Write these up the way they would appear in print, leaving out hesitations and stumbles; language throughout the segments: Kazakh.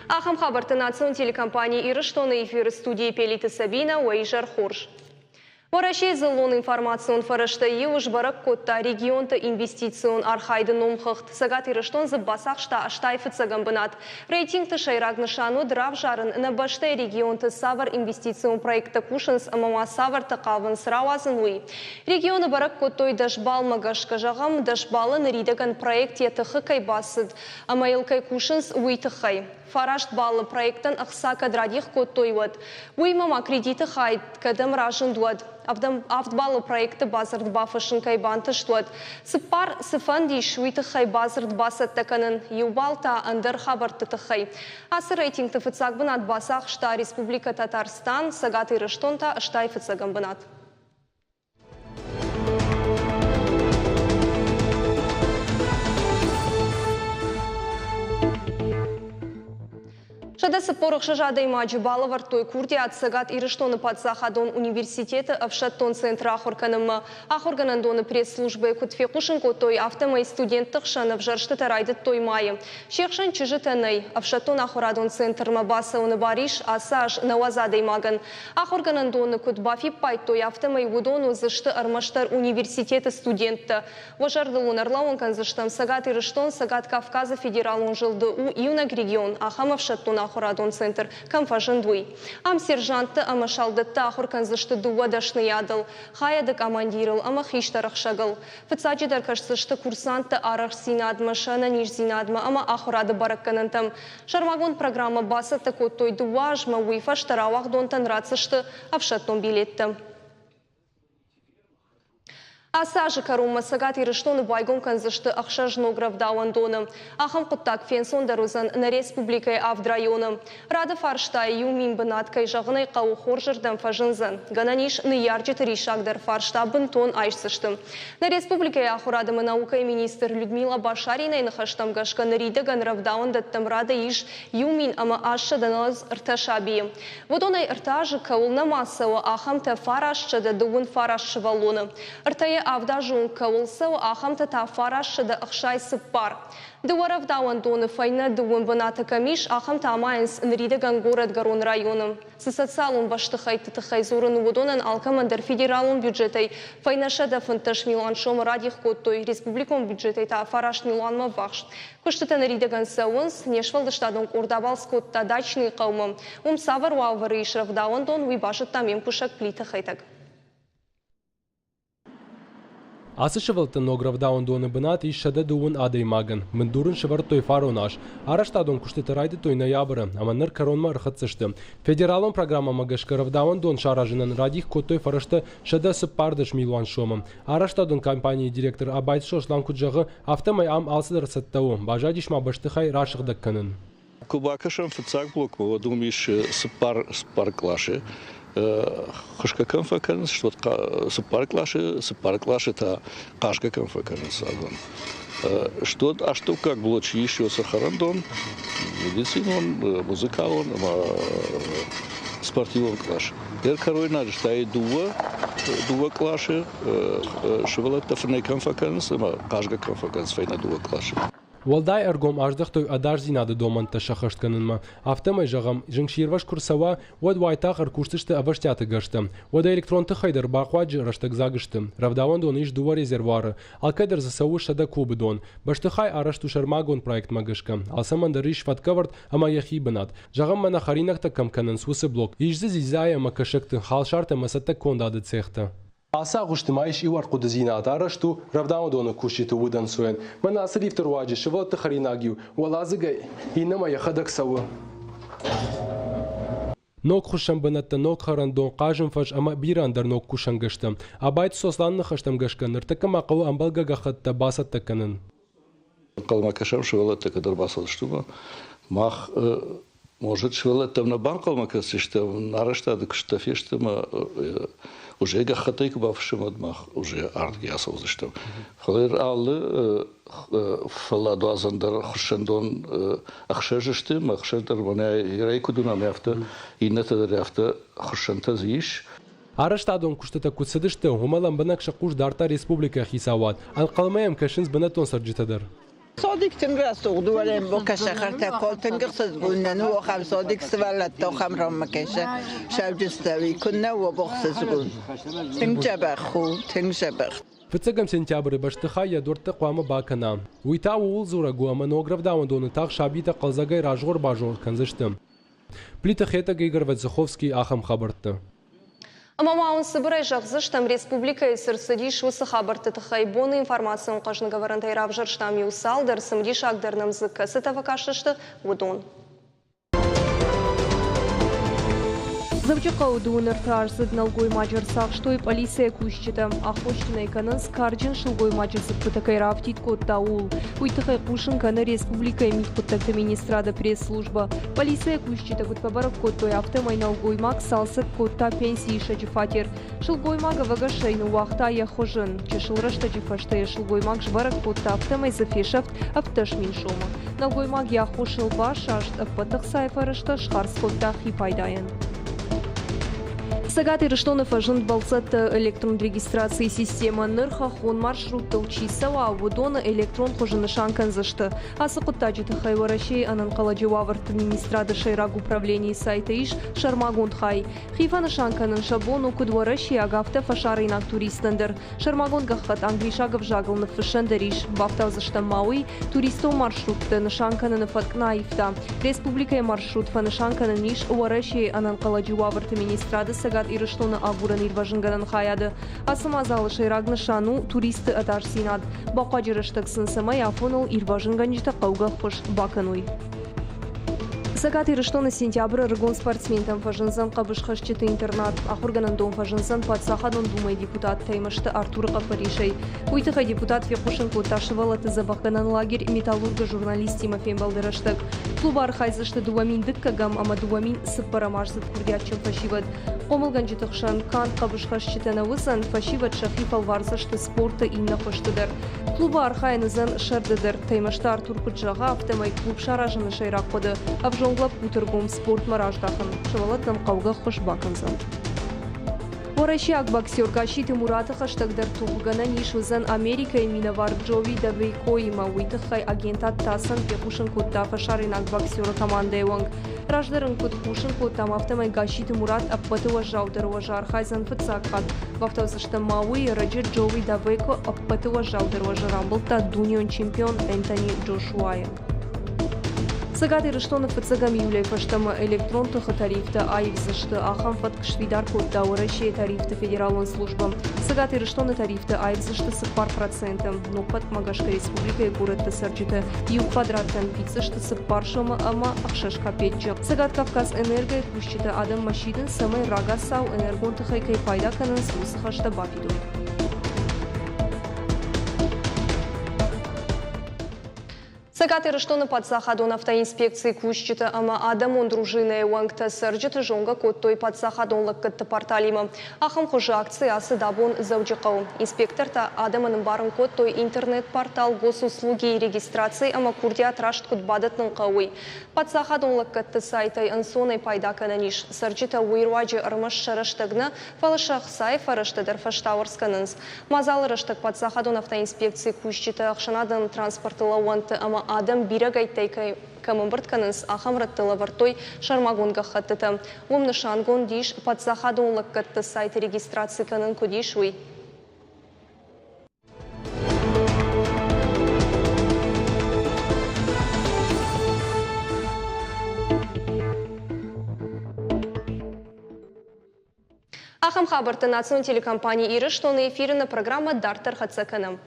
Ахам хабарты национ телекомпании Ирыштоны эфиры студии Пелиты Сабина Уэйжар Хорж. Варашей зелон информацион фарашта еуш барак котта регионта инвестицион архайды номхахт. Сагат Ирыштон забасах шта аштайфыца гамбанат. Рейтингты шайраг нышану драв жарын на баштай регионта савар инвестицион проекта кушанс амама савар тақавын срауазын уй. Регионы барак коттой дашбал магашка жағам дашбалы наридаган проект етіхы кайбасыд. Амайлкай кушанс уй тықай. Фарашт балы проекттан ақса кадрадих коттой вад. Уй мама кредиты хайд кадам ражын дуад. Автбалы проекты базард бафышын кайбанты штуад. Сыпар сыфанди шуиты хай базард басат таканын юбалта андыр хабарты тыхай. Асы рейтингты фыцак бынат басақ шта Республика Татарстан сагат Ирыштонта аштай фыцагам бынат. Шадасы порық жажады имаджи балы вартой курде от сагат Ирыштоны подсахадон университеты авшаттон центра ахорганымы. Ахорганандоны пресс-службы кутфекушын котой автомай студенттық шанов жаршты тарайды той майы. Шекшын чыжы тәнай авшаттон ахорадон центрма басы оны бариш асаж науазады имаган. Ахорганандоны кутбафи пайтой автомай удон узышты армаштар университеты студентты. Важардылын арлауын канзыштам сагат Ирыштон, сагат Кавказа федералон жылды у июнаг регион ахам авшаттон Ахорадон центр камфажын дуй. Ам сержанты ама шалдытты ахор канзышты дуа дашны ядыл. Хаяды командирыл ама хиштарах шагыл. Фыцаджидар кашсышты курсанты арах синадма, шана ниш синадма ама ахорады баракканантам. Шармагон программа басы такоттой дуажма уйфа штаравах донтан рацышты авшаттон билетті. Асажы карума сагат Ирыштоны байгон канзышты ақшаж нограв дауандоны. Ахам құттак фенсон дарузан на республикай авдрайоны. Рады фарштай юмин бынаткай жағынай қау хоржырдан фажынзан. Гананиш ныярджы тыришагдар фаршта бынтон айшсышты. На республикай ахурадымы наукай министр Людмила Башарина инахаштам гашка нариды ганрав дауандаттам рады иш юмин ама ашы даналыз ырташабиы. Водонай ыртажы кауылна масауы ахамта фарашчы да дуын фарашчы валоны. Ыртая авдажун кавылсау ахамта та фарашшы да ақшай сыппар. Дуарав дауандоны файна дуын ваната камиш ахамта амайынс нридаган город Гарон районым. Социалун башты хайты тыхай зорын водонан алкамандар федералун бюджетай файнаша да фынташ милан шом радих коттой республикон бюджетай та фараш миланма вахш. Кыштыта нридаган сауынс нешвалдыштадон ордабалс котта дачный қаумым. Савар уавары ишрав дауандон уйбашыт тамем пушак плита хайтак. Асы шывылты нограв даундоны бынат иш шада дуын ады маган. Мындурын шывар той фаронаш. Араштадон кушты райды той ноябры, аманныр коронма ырхатсышты. Федералон программа магашкарав даундон шаражынын радих котой фарашты шада сыппардыш милуан шомым. Араштадон компании директор Абайт Шошлан куджағы автомай ам алсыдар саттау. Бажадиш ма баштыхай рашыгдак канын. Кубакашам фыцак блок, думиш сыппар клаши. Хышка конфаканс, что сыппар клаши та кашка конфаканс. Что как было еще сахарандон, медицинон, музыкалон, спортивон клаш. Корой надо что дуа клаши, шевелетта фней конфаканс, кашка конфаканс фейна дуа клаши. Валдай аргом аждахтой адарзи надо доманта шахашт канынма. Автомай жағам жыңширваш курсава вад вайтақ аркуштышты абаштяты гашты. Вада электронты хайдар бақваджы раштак загышты. Равдаван дон иш дуа резервары. Алкайдар засауы шада кубы дон. Баштыхай арашту шармагон проект магышка. Алсамандар иш фаткавард ама яхи банат. Жағам мана харинақта камканын сусы блок. Ишзі зизая макашыкты халшарта масатта кондады цехта. Аса гуштимаиш ивар кудзинат арашту равдаундоны кушиту удан суен. Мана асриф турваджи шывалты харинагию. Валазыгай инама яхадак савы. Нок хушам банатта нок харандон кажым фаш ама бирандар нок кушангашта. Абайт сосланны хаштам гашкан. Ртакам ақау амбалга гахатта басатта канын. Калмакашам шывалатта кадар басал штуба. Мах может шывалатта на банкалмакасы что нараштады кштафештама уже гахатайк бавшим адмах уже арт ясал заштам. Халер аллы фаладуазандар хушандон ахшажыштым ахшадар вана ирайкудуна мефта иннатадар яфта хушанта зиш. Араштадон куштата кутсадышты гумалан банак шакуш дарта республика хисават. Алқалмаям кашинс банатон сарджитадар. صادق تنقص دولين بوكشة خرطة كل تنقص تقولنا نو خم صادق سوالت تو خم رام كشة شو جستوي كنا وبخص تقول تنجبخ خو تنجبخ Фцэгам сентябрь баштыха ядорты қуамы бакана. Уйта уул зура гуама нограв дауандоны тақ шабита қалзагай ражғор бажор канзышты. Плита хета Гейгар Вацеховский ахам хабарты. Амамаун Сыбырай жағзыштам республика сырсыдиш высы хабарты тахайбоны информациян қажны говорантай равжырштам юсал дарсымдиш агдырным зыкка сытава кашышты вудон. Завчака удуныр тарсыд налгой маджар сақштой полиция кущита. Ахвощина эканын скарджин шылгой маджар сыппытакай рафтит котта ул. Уйтахай кушын каны республика имит коттакты министрада пресс-служба. Полиция кущита гудпабарак коттой автомай налгой маг салсык котта пенсии шаджифатер. Шылгой мага вагашайну вахта яхожын. Чешылрашта джифашта шылгой маг жбарак котта автомай зафешафт автошмин шома. Налгой маг яхошыл баш ашт аппатах сайфарышта шхарс котта хипайдайын. Сагат Ирыштонов ажент балсат электрон регистрации система нырха хон маршрут толчи сава водона электрон хожаны шанкан зашты. Асықыттаджи тахайварашей анан қаладжеваварт министрада шайраг управлений сайта иш Шармагондхай. Хифаны шанканын шабону кудварашей агавта фашарайнак туристендер. Шармагондгахат англишагов жагылны фышендериш. Бафтав зашта мауи туристов маршрутты нышанканын фаткнаифта. Республика маршрут фанышанканын ниш варашей анан қаладжеваварт министрада сагат Ирыштоны агуран ирважынганын хаяды. Асымазалы шайрагны шану туристы атарсинад. Бақа жырыштық сынсымай афоныл ирважынганжита қауға хош бакануй. Сагат Ирыштоны сентябрь рыгон спортсментам фажынзан қабышқашчыты интернат. Ахурганын дом фажынзан подсахадон думай депутат таймышты Артур Қапаришей. Уйтыға депутат фекушын коташывала тызабақганан лагерь металлурга журналист Тимофей Балдырыштық. Клуба архайзышты дуаминдік кагам, ама дуамин сыппарамарзыт курдячым фашивад. Қомылган жытықшан кан қабышқашчытына высан фашивад шахи фалварзышты спорты инна хоштыдыр. Клуба архайнызан шардыдыр. Таймышты Артур Куджаға автомай клуб шаражыны шайрақ қоды. Авжонглап путыргом спорт мараждахын. Шывалатнам қауға хош бакынзан. Воращак боксер Гашиты Муратыха штагдар туғығана нишвызан Америка и миновар Джови Давейкоима уйтыхай агентат тасан пехушын кутта фашаринак боксера команда еванг. Раждарын кутхушын куттам автомай Гашиты Мурат аппатыва жаудырова жархайзан фыцакат. Вахтавзышты Мауи Раджир Джови Давейко аппатыва жаудырова жарамбылта дунион чемпион Энтони Джошуайен. Сагат Ирыштонов фыцагам юлей фаштама электрон тұхы тарифті айып зышты ахам фаткшвидар котта орашей тарифті федералын службам. Сагат Ирыштоны тарифті айып зышты сыппар процентым. Нокпат Магашка республика и город Тысарджиты. Ю квадраттан пиццышты сыппар шома ама ақшашка петчі. Сагат Кавказ энергия күшчіті адам машидын самай рага сау энергон тұхай кай пайда канын сусы хашта бафиду. Сагат Ирыштоны подсахадон автоинспекции кущиты, ама адамон дружины уангта сырджиты жонга коттой подсахадон лаккатты порталима. Ахам хожи акции асы дабон завджикау. Инспекторта адаманын барын коттой интернет-портал госуслуги и регистрации, ама курдиат рашт кутбадатнын қауый. Подсахадон лаккатты сайтай ансоной пайда кананиш. Сырджита уйруаджи армаш шараштагна фалашах сай фараштадар фаштауарсканынс. Мазалы раштаг подсахадон автоинспекции кущиты ахшанадан транспортыла уанты, ама адам бирагайтайкай камамбыртканынс ахамраттыла вартой Шармагонга хаттыты. Умны шангон диш подсахадон лаккатты сайты регистрации канын кудишуй. Ахам хабарты национальной телекомпании Ирыштоны эфирына программа Дартар Хацаканым.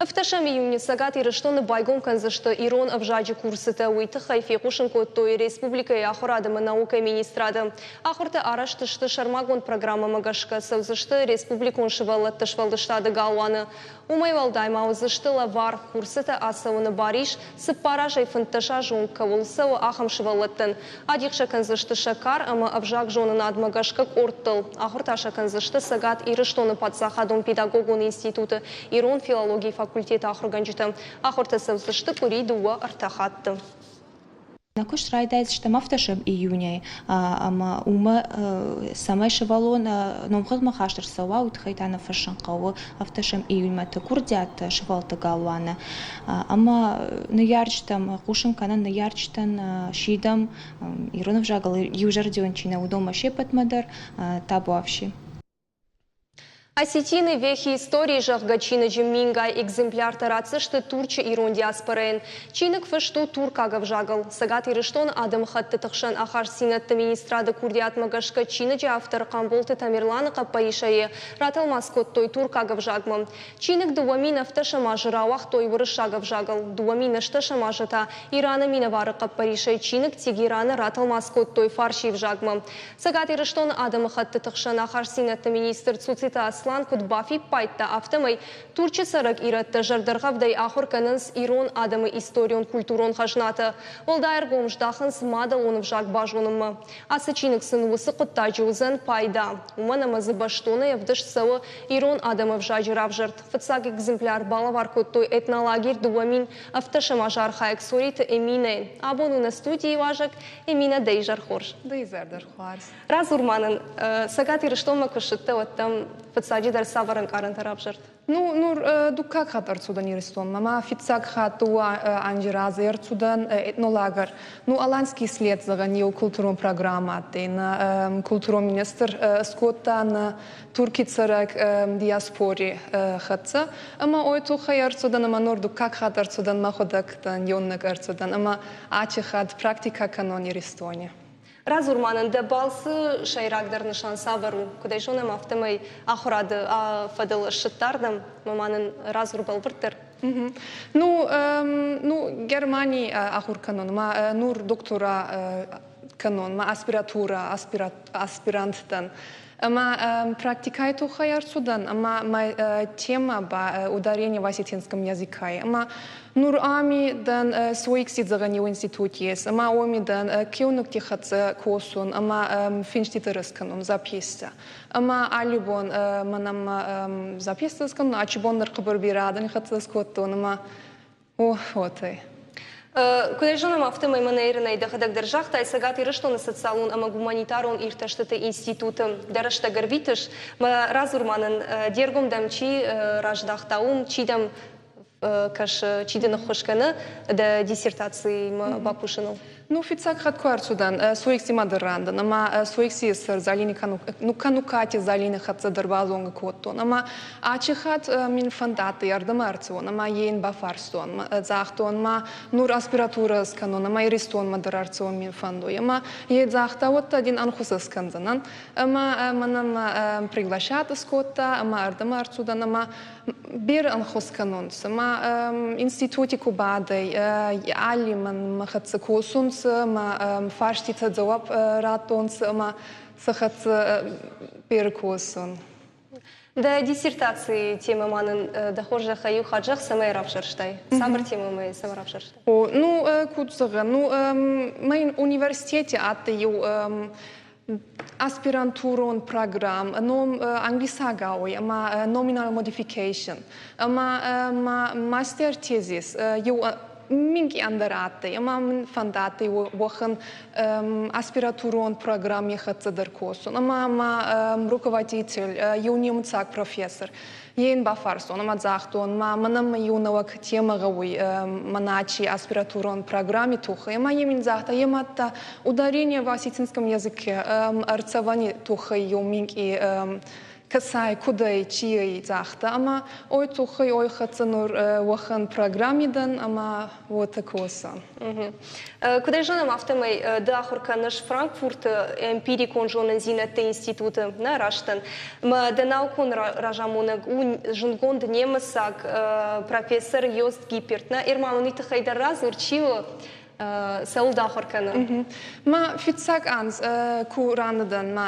В ташам июне Сагат Ирыштоны байгом канзышты Ирон авжаджи курсыты уйтыхай фекушын коттой республика и ахурадымы наука министрады. Ахурты араштышты Шармагон программа Магашка савзышты республикон шывалатты швалдыштады галуаны. Умайвалдайма узышты лавар курсыты асауны бариш сыппаражай фынтыша жон кавулсау ахам шывалаттын. Адикша канзышты Шакар, ама авжак жонын ад Магашка корттыл. Ахурташа канзышты Сагат Ирыштоны подсахадон педагогон институты Ирон филологии факультета ахурганжиты. Ахурты савзышты кури дуа артахатты. Накуш райдайз что мафташем июня, ама ума самай шевалон номхыз махаштер сава утхайтана фашан кавы авташем июнь мата курдят шевалта галвана, ама наярчтам кушин канан наярчтан шидам иронов жагал южардиончина удома шепат мадар табуавши. Осетины вехи истории жахгачина жемминга экземпляр тарацышты турчы ирон диаспорен. Чинык фышту туркагав жагал. Сагат ирыштон адам хатты тықшан ахар синатты министрады курдиат магашка чиныжы автор камболты тамерланы каппаишае. Ратал маскот той туркагав жагмам. Чинык дуамин авташама жырауах той вырышагав жагал. Дуамин ашташама жыта ираны минавары каппаришай. Чинык тигираны ратал маскот той фаршив жагмам. Сагат ирыштон адам хатты тықшан ахар синатты министр Цуцита Аслан Кудбафи пайтта автомай Турчы сарак иратты жардырғавдай ахыр канынс ирон адамы историон культурон хажната. Олдайыр гомждахынс мада онып жак бажонымы. Асы чиніксін усы құтта жуызын пайда. Уманамызы баштоны евдыш савы ирон адамы вжажырав жырт. Фыцак экземпляр балавар коттой этнолагер дуамин автошама жархаек сориты эмине. Абону на студии важак эмина дейжар хорш. Дейзердер хорш. Раз урманын сагат ирыштома кышытты оттам Фыцаджи дар саваран каран тарап жырт. Ну, дукак хат арцудан ирыстон. Мама фицак хатуа анжиразы арцудан этнолагер. Ну, аланский след заганил культурон программа. Тейна культурон министр скоттан туркицарак диаспори хатса. Ама ойту хай арцудан, ама нор дукак хат арцудан маходактан йоннак арцудан. Ама ачи хат практика канон иристоне. Раз урманын да балсы шайрагдар нышан савару. Кудай жонам автомай ахурады фадыл шыттардым, маманын раз урбал выртыр. Ну, Германии ахур канон, ма нур доктора канон, ма аспиратура, аспиранттан. Ама практикайту хаярцудан, ама тема ба ударение в осетинском языке. Ама нур ами дан своих сидзаганил институтиес, ама оми дан киунук тихаце косун, ама финштитересканун записся. Ама алибон манам записсканун, ачибон наркабар бирадан хатце скоттун, ама отой. Кудай жонам автомай манейрынай дахадак держахта, и сагат ирыштон социалун, ама гуманитарон ирташтыты институтым дарашта гарвитыш, ма разурманын дергом дамчи раждахтаум, чидам каш чидын хошканы да диссертации бапушынул. Ну, фицак хатку арцудан, своих симадырандан, ама своих сисыр залини канукати залини хатса дырбазонга коттон, ама ачи хат мин фандаты ярдам арцуон, ама ейн бафарстон, захтон, ама нур аспиратура сканон, ама иристон мадыр арцуон мин фандой, ама ей захта вот один анхуса сканзанан, ама манам приглашат скотта, ама ардам арцудан, ама бир анхус канонс, ама институти кубадой, али ман хатса косунс, ма фарштица дзавап ратонс, ма сахат перкосон. Да диссертации темы манын дохожа хаю хаджах самай равшерштай. Самар темы мы самар равшерштай. Ну, кутзага, ну, мы университете аттаю аспирантурон программ, ном англисагауи, ама nominal modification, ама мастер тезис, Минги андараты, ама фандаты, вохан аспиратурон программе хатцадеркосун, ама руководитель, юнимцак профессор, ейн бафарсон, ама захтон, манам юнавак темагауи, маначи аспиратурон программе туха, ама емин захта, ематта ударение в осетинском языке, арцавани туха юминги касай кудай чией захта, ама ой тухай ой хацанур waхан программидан, ама вот такоса. Кудай жонам автомай да ахурканыш Франкфурт эмпирикон жонын зинатты институты на раштан. Ма да наукон ражамонаг у жынгонд немысак профессор Йост Гиперт на ирмамуниты хайдар раз урчио Саул дахорканы. Ма фицак анс кураныдан,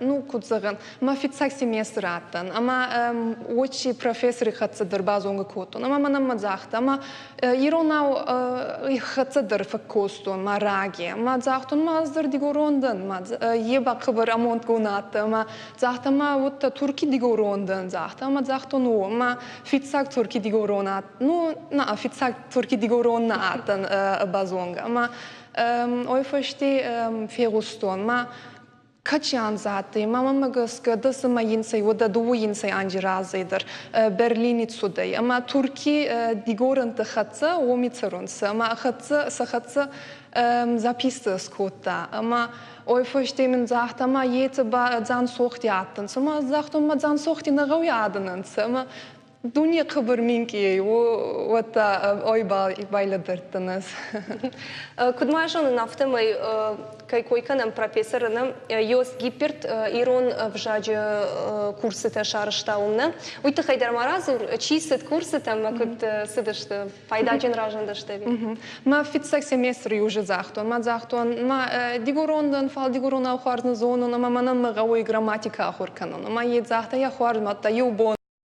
ну кудзаган, ма фицак семестр аттан, ама очи профессоры хатсадыр базонга котон, ама манам мадзахта, ама иронау хатсадыр факкостон, ма раги, ма захтон ма аздыр дигорондан, ма еба кыбыр амонт гунатта, ма захта ма вот турки дигорондан захта, ма захтон о, ма фицак турки дигоронат, ну на фицак турки дигорон аттан базонга. Ама ой фашти ферустон ма Kaçyan zaten, mama gıskıda sıma yinsay, o da doğu yinsay anca razıdır. Berlin'i suday. Ama Türkiye digorantı xatsa, o mitserunsa. Ama xatsa zapistı skutta. Ama oy fıştemin zaht ama yeti ba zan soğut yattın. Ama zaht ama zan soğut nagav yadınınsa. Ama dünya kıbır minki, o da oy bayladırttınız. Кудмажын нафтымай кайкойканым профессорыным Йос Гиперт ирон вжаджы курсы та шарыштауымны. Уйты хайдар маразур чисет курсы там кыт сыдышты пайдачын ражындышты. Ма фитсак семестр уже захтон, ма захтон, ма дигурондан фал дигурон ахуарны зону, ма манам гауи грамматика ахурканон. Ма ед захта я хуар матта юбон